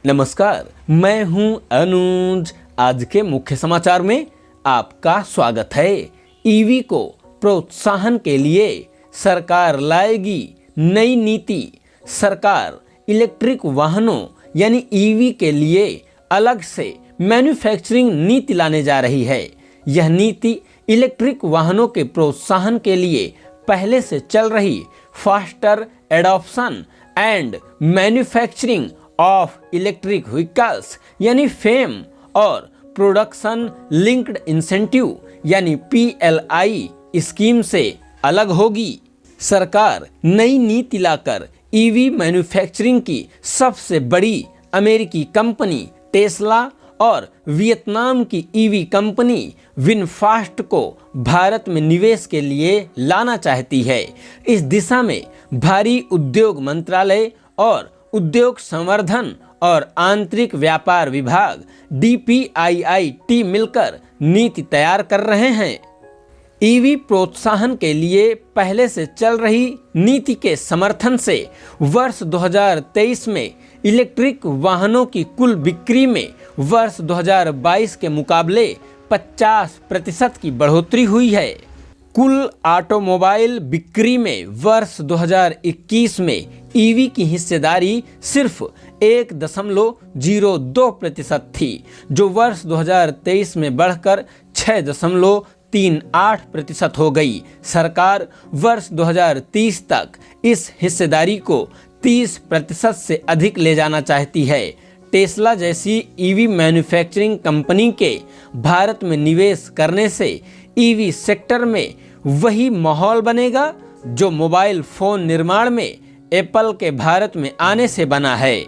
नमस्कार, मैं हूं अनुज। आज के मुख्य समाचार में आपका स्वागत है। ईवी को प्रोत्साहन के लिए सरकार लाएगी नई नीति। सरकार इलेक्ट्रिक वाहनों यानी ईवी के लिए अलग से मैन्युफैक्चरिंग नीति लाने जा रही है। यह नीति इलेक्ट्रिक वाहनों के प्रोत्साहन के लिए पहले से चल रही faster adoption and manufacturing of electric vehicles यानी फेम और प्रोडक्शन लिंक्ड इंसेंटिव यानी PLI स्कीम से अलग होगी। सरकार नई नीति लाकर ईवी मैन्युफैक्चरिंग की सबसे बड़ी अमेरिकी कंपनी टेस्ला और वियतनाम की ईवी कंपनी विनफास्ट को भारत में निवेश के लिए लाना चाहती है। इस दिशा में भारी उद्योग मंत्रालय और उद्योग संवर्धन और आंतरिक व्यापार विभाग DPIIT मिलकर नीति तैयार कर रहे हैं। ईवी प्रोत्साहन के लिए पहले से चल रही नीति के समर्थन से वर्ष 2023 में इलेक्ट्रिक वाहनों की कुल बिक्री में वर्ष 2022 के मुकाबले 50% की बढ़ोतरी हुई है। कुल ऑटोमोबाइल बिक्री में वर्ष 2021 में ईवी की हिस्सेदारी सिर्फ 1.02% थी, जो वर्ष 2023 में बढ़कर 6.38% हो गई। सरकार वर्ष 2030 तक इस हिस्सेदारी को 30% से अधिक ले जाना चाहती है। टेस्ला जैसी ईवी मैन्युफैक्चरिंग कंपनी के भारत में निवेश करने से ईवी सेक्टर में वही माहौल बनेगा जो मोबाइल फोन निर्माण में एप्पल के भारत में आने से बना है।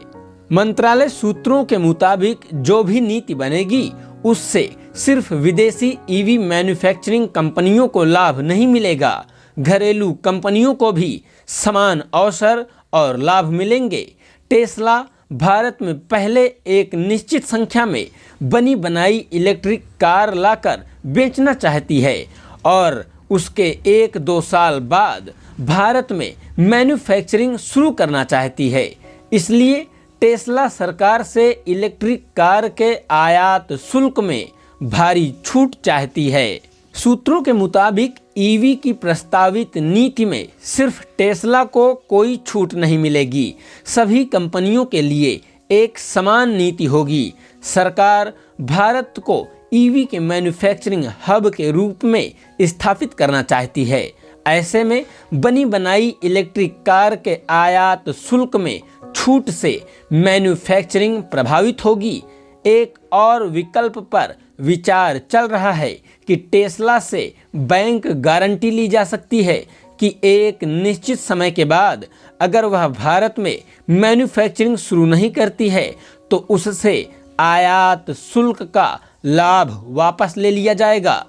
मंत्रालय सूत्रों के मुताबिक जो भी नीति बनेगी उससे सिर्फ विदेशी ईवी मैन्युफैक्चरिंग कंपनियों को लाभ नहीं मिलेगा, घरेलू कंपनियों को भी समान अवसर और लाभ मिलेंगे। टेस्ला भारत में पहले एक निश्चित संख्या में बनी बनाई इलेक्ट्रिक कार लाकर बेचना चाहती है और उसके 1-2 साल बाद भारत में मैन्युफैक्चरिंग शुरू करना चाहती है। इसलिए टेस्ला सरकार से इलेक्ट्रिक कार के आयात शुल्क में भारी छूट चाहती है। सूत्रों के मुताबिक ईवी की प्रस्तावित नीति में सिर्फ टेस्ला को कोई छूट नहीं मिलेगी, सभी कंपनियों के लिए एक समान नीति होगी। सरकार भारत को ईवी के मैन्युफैक्चरिंग हब के रूप में स्थापित करना चाहती है। ऐसे में बनी बनाई इलेक्ट्रिक कार के आयात शुल्क में छूट से मैन्युफैक्चरिंग प्रभावित होगी। एक और विकल्प पर विचार चल रहा है कि टेस्ला से बैंक गारंटी ली जा सकती है कि एक निश्चित समय के बाद अगर वह भारत में मैन्युफैक्चरिंग शुरू नहीं करती है तो उससे आयात शुल्क का लाभ वापस ले लिया जाएगा।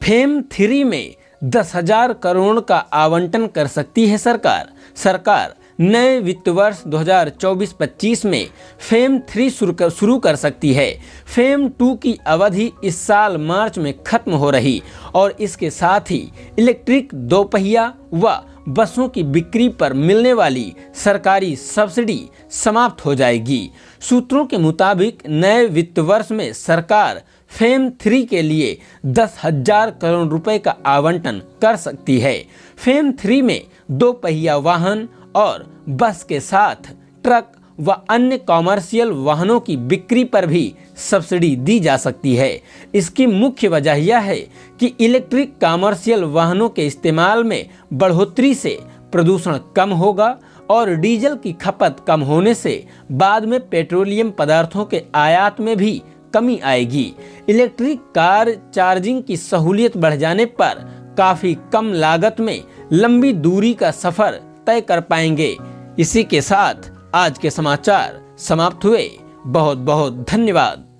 फेम 3 में 10,000 करोड़ का आवंटन कर सकती है सरकार नए वित्त वर्ष 2024-25 में फेम 3 शुरू कर सकती है। फेम 2 की अवधि इस साल मार्च में खत्म हो रही और इसके साथ ही इलेक्ट्रिक दोपहिया व बसों की बिक्री पर मिलने वाली सरकारी सब्सिडी समाप्त हो जाएगी। सूत्रों के मुताबिक नए वित्त वर्ष में सरकार फेम 3 के लिए 10,000 करोड़ रुपए का आवंटन कर सकती है। फेम 3 में दोपहिया वाहन और बस के साथ ट्रक व अन्य कॉमर्शियल वाहनों की बिक्री पर भी सब्सिडी दी जा सकती है। इसकी मुख्य वजह यह है कि इलेक्ट्रिक कॉमर्शियल वाहनों के इस्तेमाल में बढ़ोतरी से प्रदूषण कम होगा और डीजल की खपत कम होने से बाद में पेट्रोलियम पदार्थों के आयात में भी कमी आएगी। इलेक्ट्रिक कार चार्जिंग की सहूलियत बढ़ जाने पर काफ़ी कम लागत में लंबी दूरी का सफ़र तय कर पाएंगे। इसी के साथ आज के समाचार समाप्त हुए। बहुत बहुत धन्यवाद।